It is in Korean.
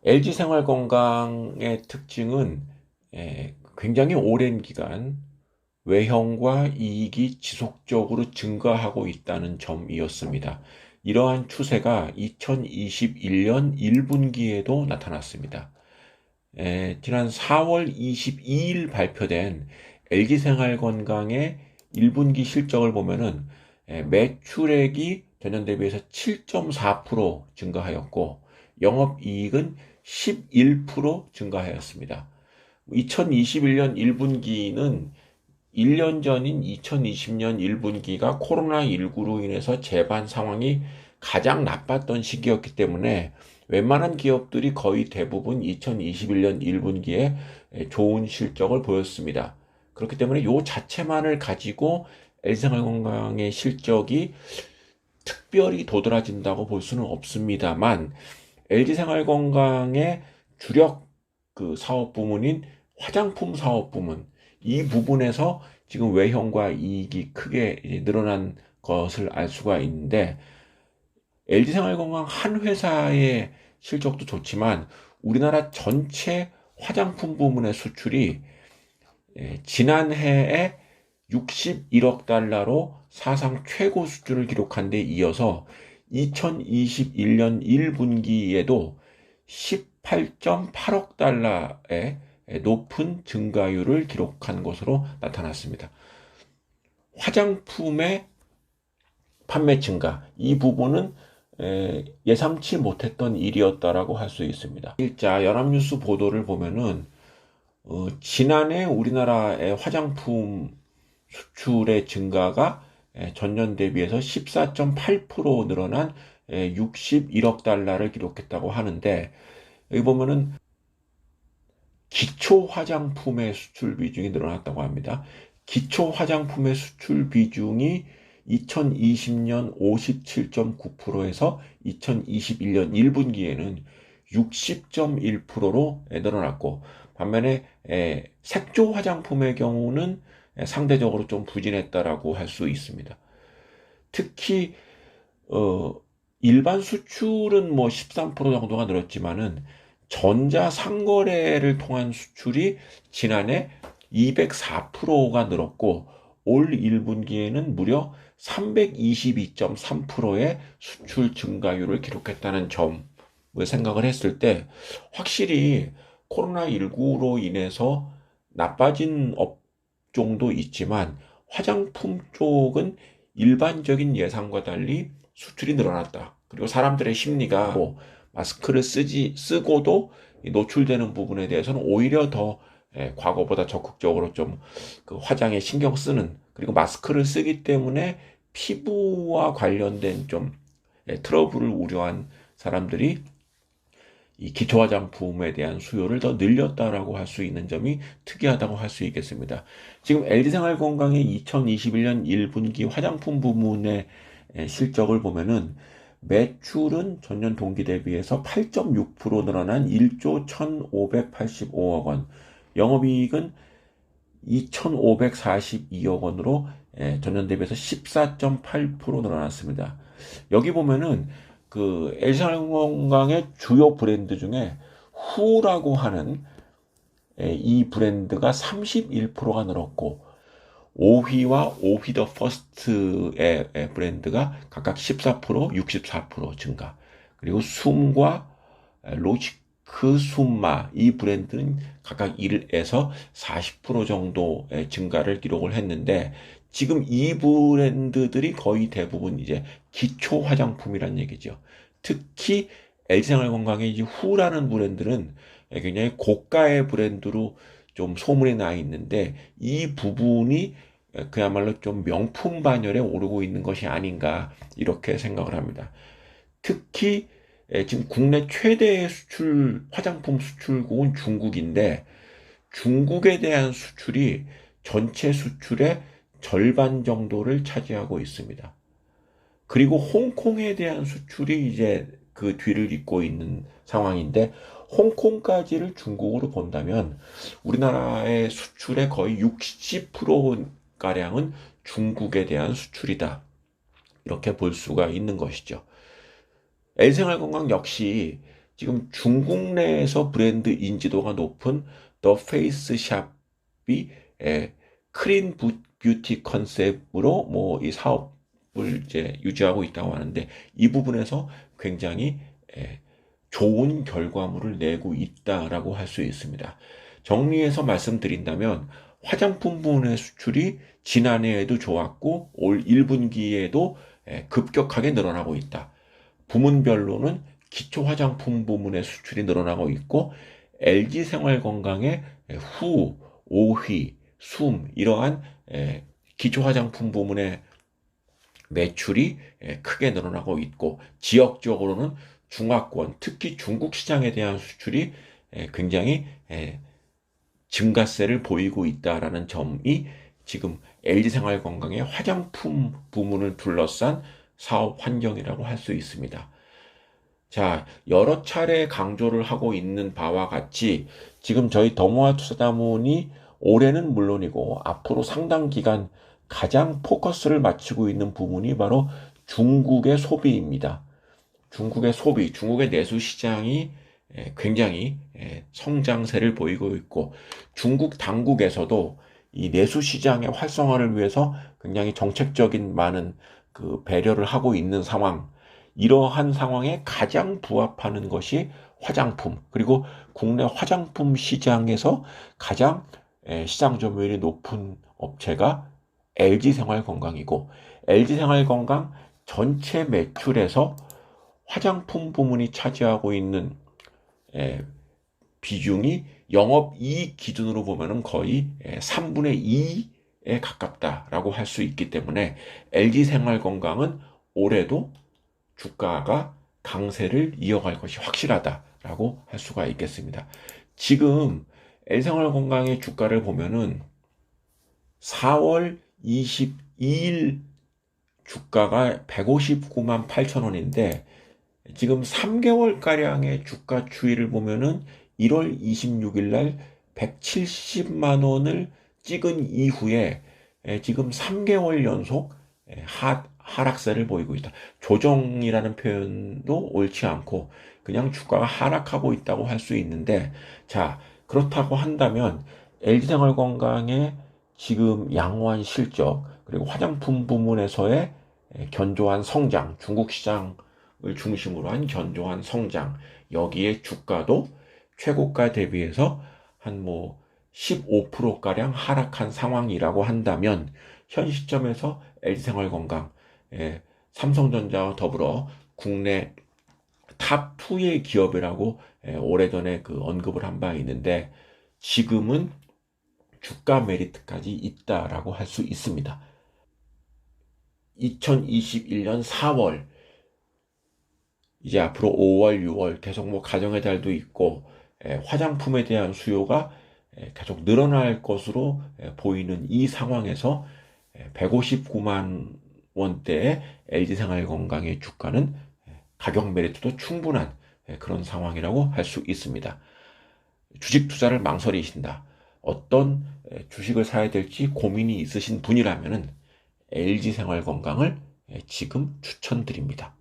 LG생활건강의 특징은 굉장히 오랜 기간 외형과 이익이 지속적으로 증가하고 있다는 점이었습니다. 이러한 추세가 2021년 1분기에도 나타났습니다. 지난 4월 22일 발표된 LG생활건강의 1분기 실적을 보면은 매출액이 전년 대비해서 7.4% 증가하였고 영업이익은 11% 증가하였습니다. 2021년 1분기는 1년 전인 2020년 1분기가 코로나19로 인해서 재반 상황이 가장 나빴던 시기였기 때문에 웬만한 기업들이 거의 대부분 2021년 1분기에 좋은 실적을 보였습니다. 그렇기 때문에 이 자체만을 가지고 LG생활건강의 실적이 특별히 도드라진다고 볼 수는 없습니다만 LG생활건강의 주력 그 사업 부문인 화장품 사업 부문 이 부분에서 지금 외형과 이익이 크게 늘어난 것을 알 수가 있는데 LG생활건강 한 회사의 실적도 좋지만 우리나라 전체 화장품 부문의 수출이 지난해에 61억 달러로 사상 최고 수준을 기록한 데 이어서 2021년 1분기에도 18.8억 달러의 높은 증가율을 기록한 것으로 나타났습니다. 화장품의 판매 증가, 이 부분은 예상치 못했던 일이었다라고 할 수 있습니다. 일자 연합뉴스 보도를 보면은 지난해 우리나라의 화장품 수출의 증가가 전년 대비해서 14.8% 늘어난 61억 달러를 기록했다고 하는데 여기 보면은 기초 화장품의 수출 비중이 늘어났다고 합니다. 기초 화장품의 수출 비중이 2020년 57.9%에서 2021년 1분기에는 60.1%로 늘어났고 반면에 색조 화장품의 경우는 상대적으로 좀 부진했다라고 할 수 있습니다. 특히 일반 수출은 뭐 13% 정도가 늘었지만은 전자 상거래를 통한 수출이 지난해 204%가 늘었고 올 1분기에는 무려 322.3%의 수출 증가율을 기록했다는 점을 생각을 했을 때 확실히 코로나19로 인해서 나빠진 업종도 있지만 화장품 쪽은 일반적인 예상과 달리 수출이 늘어났다. 그리고 사람들의 심리가 뭐 마스크를 쓰고도 노출되는 부분에 대해서는 오히려 더 과거보다 적극적으로 좀 그 화장에 신경 쓰는 그리고 마스크를 쓰기 때문에 피부와 관련된 좀 트러블을 우려한 사람들이 이 기초 화장품에 대한 수요를 더 늘렸다라고 할 수 있는 점이 특이하다고 할 수 있겠습니다. 지금 LG생활건강의 2021년 1분기 화장품 부문의 실적을 보면은 매출은 전년 동기 대비해서 8.6% 늘어난 1조 1,585억 원, 영업이익은 2,542억 원으로 전년 대비해서 14.8% 늘어났습니다. 여기 보면은 그 LG생활건강의 주요 브랜드 중에 후라고 하는 이 브랜드가 31%가 늘었고 오휘와 오휘 더 퍼스트의 브랜드가 각각 14%, 64% 증가. 그리고 숨과 로지크 숨마 이 브랜드는 각각 1에서 40% 정도의 증가를 기록을 했는데 지금 이 브랜드들이 거의 대부분 이제 기초 화장품이란 얘기죠. 특히 LG생활건강의 이제 후라는 브랜드는 굉장히 고가의 브랜드로 좀 소문이 나 있는데 이 부분이 그야말로 좀 명품 반열에 오르고 있는 것이 아닌가 이렇게 생각을 합니다. 특히 지금 국내 최대의 화장품 수출국은 중국인데 중국에 대한 수출이 전체 수출의 절반 정도를 차지하고 있습니다. 그리고 홍콩에 대한 수출이 이제 그 뒤를 잇고 있는 상황인데 홍콩까지를 중국으로 본다면 우리나라의 수출의 거의 60%가량은 중국에 대한 수출이다. 이렇게 볼 수가 있는 것이죠. LG생활건강 역시 지금 중국 내에서 브랜드 인지도가 높은 더 페이스 샵이 크린 뷰티 컨셉으로 뭐 이 사업을 이제 유지하고 있다고 하는데, 이 부분에서 굉장히 좋은 결과물을 내고 있다라고 할 수 있습니다. 정리해서 말씀드린다면, 화장품 부문의 수출이 지난해에도 좋았고 올 1분기에도 급격하게 늘어나고 있다. 부문별로는 기초 화장품 부문의 수출이 늘어나고 있고, LG 생활건강의 후, 오휘, 숨 이러한 기초 화장품 부문의 매출이 크게 늘어나고 있고, 지역적으로는 중화권, 특히 중국 시장에 대한 수출이 굉장히 증가세를 보이고 있다라는 점이 지금 LG생활건강의 화장품 부문을 둘러싼 사업 환경이라고 할 수 있습니다. 자, 여러 차례 강조를 하고 있는 바와 같이 지금 저희 더모아 투자자문이 올해는 물론이고 앞으로 상당 기간 가장 포커스를 맞추고 있는 부문이 바로 중국의 소비입니다. 중국의 소비, 중국의 내수 시장이 굉장히 성장세를 보이고 있고, 중국 당국에서도 이 내수 시장의 활성화를 위해서 굉장히 정책적인 많은 그 배려를 하고 있는 상황, 이러한 상황에 가장 부합하는 것이 화장품, 그리고 국내 화장품 시장에서 가장 시장 점유율이 높은 업체가 LG생활건강이고, LG생활건강 전체 매출에서 화장품 부문이 차지하고 있는 비중이 영업이익 기준으로 보면은 거의 3분의 2에 가깝다라고 할 수 있기 때문에 LG생활건강은 올해도 주가가 강세를 이어갈 것이 확실하다라고 할 수가 있겠습니다. 지금 LG생활건강의 주가를 보면은 4월 22일 주가가 159만 8천 원인데, 지금 3개월가량의 주가 추이를 보면은 1월 26일 날 170만 원을 찍은 이후에 지금 3개월 연속 하락세를 보이고 있다. 조정이라는 표현도 옳지 않고 그냥 주가가 하락하고 있다고 할 수 있는데, 자, 그렇다고 한다면 LG생활건강의 지금 양호한 실적, 그리고 화장품 부문에서의 견조한 성장, 중국 시장을 중심으로 한 견조한 성장, 여기에 주가도 최고가 대비해서 한 뭐 15%가량 하락한 상황이라고 한다면, 현 시점에서 LG생활건강, 삼성전자와 더불어 국내 탑2의 기업이라고 오래전에 그 언급을 한 바 있는데, 지금은 주가 메리트까지 있다라고 할 수 있습니다. 2021년 4월, 이제 앞으로 5월, 6월 계속 뭐 가정의 달도 있고 화장품에 대한 수요가 계속 늘어날 것으로 보이는 이 상황에서 159만 원대의 LG생활건강의 주가는 가격 메리트도 충분한 그런 상황이라고 할 수 있습니다. 주식 투자를 망설이신다, 어떤 주식을 사야 될지 고민이 있으신 분이라면은 LG생활건강을 지금 추천드립니다.